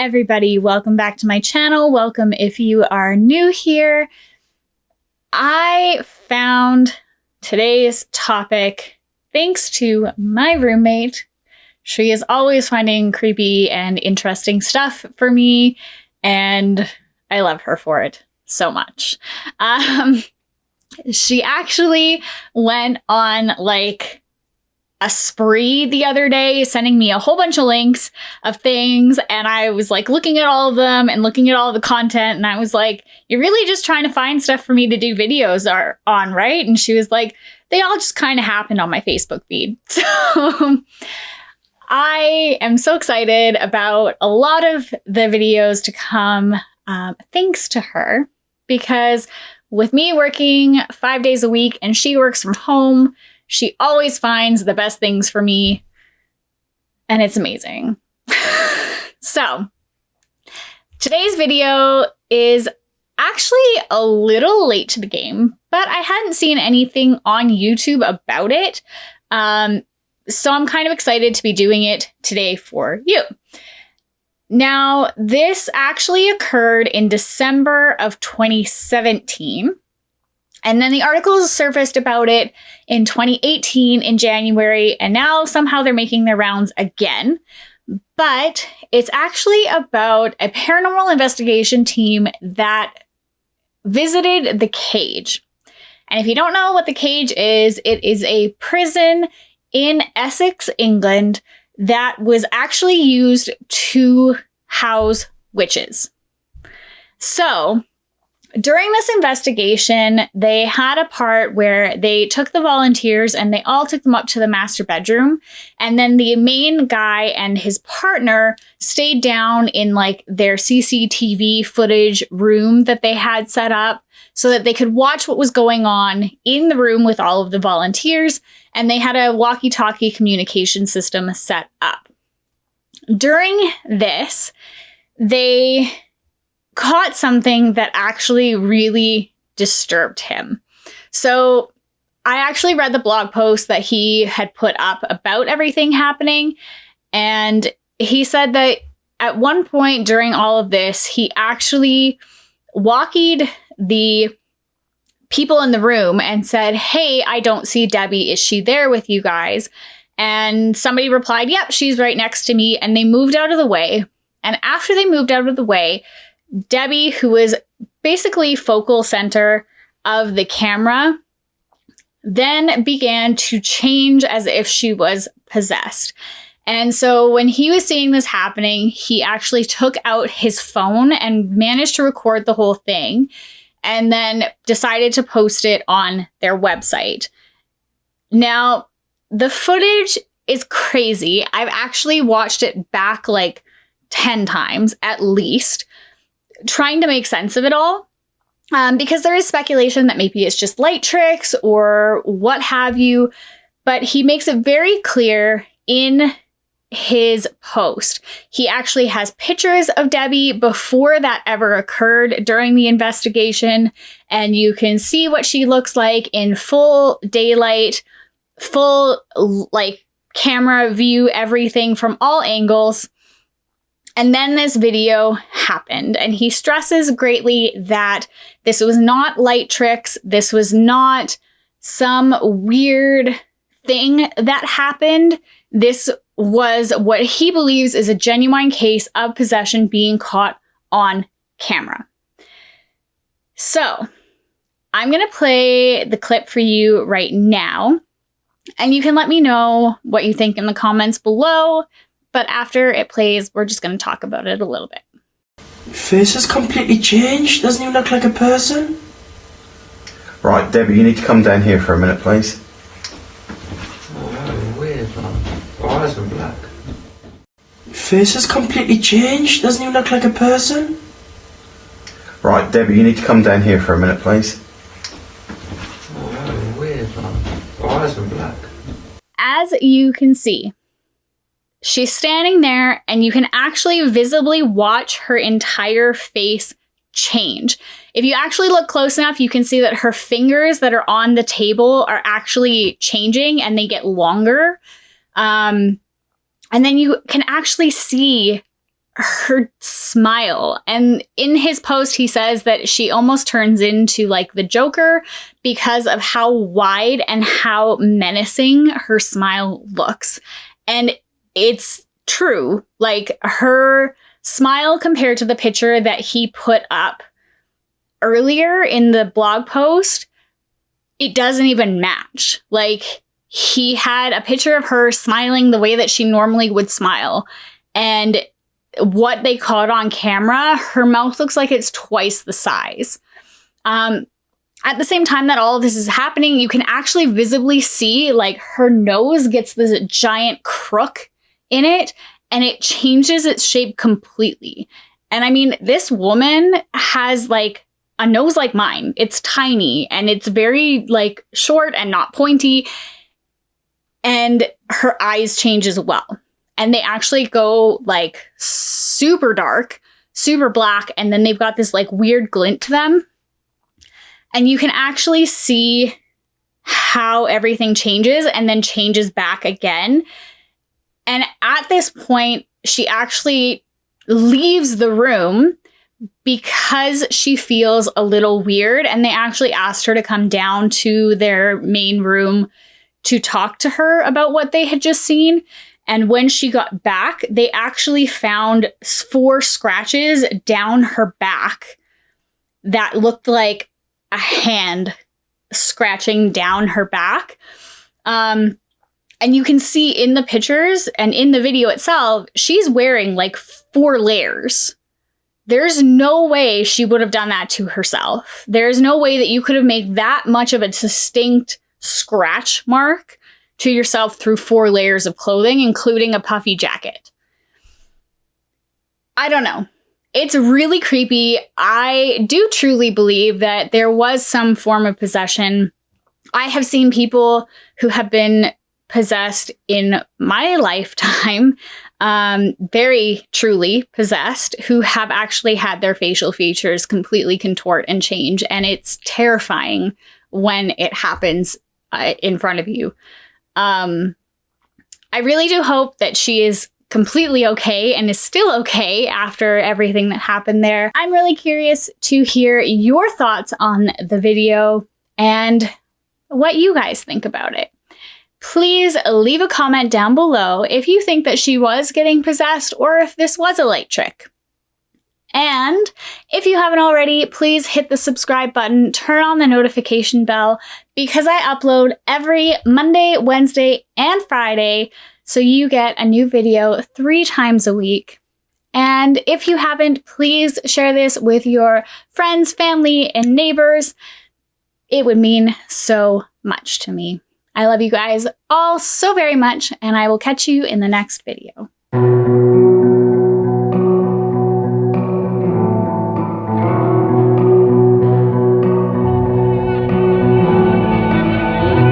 everybody, welcome back to my channel. Welcome if you are new here. I found today's topic thanks to my roommate. She is always finding creepy and interesting stuff for me, and I love her for it so much. She actually went on like a spree the other day, sending me a whole bunch of links of things, and I was like looking at all of them and looking at all the content, and I was like, you're really just trying to find stuff for me to do videos on, right? And she was like, they all just kind of happened on my Facebook feed. So I am so excited about a lot of the videos to come thanks to her, because with me working 5 days a week and she works from home, she always finds the best things for me, and it's amazing. So, today's video is actually a little late to the game, but I hadn't seen anything on YouTube about it, so I'm kind of excited to be doing it today for you. Now, this actually occurred in December of 2017. And then the articles surfaced about it in 2018 in January, and now somehow they're making their rounds again. But it's actually about a paranormal investigation team that visited the Cage. And if you don't know what the Cage is, it is a prison in Essex, England, that was actually used to house witches. So, during this investigation, they had a part where they took the volunteers and they all took them up to the master bedroom. And then the main guy and his partner stayed down in like their CCTV footage room that they had set up so that they could watch what was going on in the room with all of the volunteers. And they had a walkie-talkie communication system set up. During this, they caught something that actually really disturbed him. So I actually read the blog post that he had put up about everything happening. And he said that at one point during all of this, he actually walkied the people in the room and said, "Hey, I don't see Debbie. Is she there with you guys?" And somebody replied, "Yep, she's right next to me." And they moved out of the way. And after they moved out of the way, Debbie, who was basically focal center of the camera, then began to change as if she was possessed. And so when he was seeing this happening, he actually took out his phone and managed to record the whole thing, and then decided to post it on their website. Now, the footage is crazy. I've actually watched it back like 10 times at least, trying to make sense of it all, because there is speculation that maybe it's just light tricks or what have you, but he makes it very clear in his post. He actually has pictures of Debbie before that ever occurred during the investigation, and you can see what she looks like in full daylight, full like camera view, everything from all angles. And then this video happened, and he stresses greatly that this was not light tricks. This was not some weird thing that happened. This was what he believes is a genuine case of possession being caught on camera. So I'm going to play the clip for you right now, and you can let me know what you think in the comments below. But after it plays, we're just going to talk about it a little bit. Face has completely changed. Doesn't even look like a person. Right, Debbie, you need to come down here for a minute, please. Oh, weird, man. Eyes are black. Face has completely changed. Doesn't even look like a person. Right, Debbie, you need to come down here for a minute, please. Oh, weird, man. Eyes are black. As you can see, she's standing there, and you can actually visibly watch her entire face change. If you actually look close enough, you can see that her fingers that are on the table are actually changing, and they get longer. And then you can actually see her smile. And in his post, he says that she almost turns into like the Joker because of how wide and how menacing her smile looks. And it's true. Like, her smile compared to the picture that he put up earlier in the blog post, it doesn't even match. Like, he had a picture of her smiling the way that she normally would smile. And what they caught on camera, her mouth looks like it's twice the size. At the same time that all of this is happening, you can actually visibly see like her nose gets this giant crook in it, and it changes its shape completely. And I mean, this woman has like a nose like mine. It's tiny and it's very like short and not pointy. And her eyes change as well. And they actually go like super dark, super black, and then they've got this like weird glint to them. And you can actually see how everything changes and then changes back again. And at this point, she actually leaves the room because she feels a little weird. And they actually asked her to come down to their main room to talk to her about what they had just seen. And when she got back, they actually found 4 scratches down her back that looked like a hand scratching down her back. And you can see in the pictures and in the video itself, she's wearing like 4 layers. There's no way she would have done that to herself. There's no way that you could have made that much of a distinct scratch mark to yourself through 4 layers of clothing, including a puffy jacket. I don't know. It's really creepy. I do truly believe that there was some form of possession. I have seen people who have been possessed in my lifetime, very truly possessed, who have actually had their facial features completely contort and change. And it's terrifying when it happens in front of you. I really do hope that she is completely okay and is still okay after everything that happened there. I'm really curious to hear your thoughts on the video and what you guys think about it. Please leave a comment down below if you think that she was getting possessed or if this was a light trick. And if you haven't already, please hit the subscribe button, turn on the notification bell, because I upload every Monday, Wednesday, and Friday, so you get a new video 3 times a week. And if you haven't, please share this with your friends, family, and neighbors. It would mean so much to me. I love you guys all so very much, and I will catch you in the next video.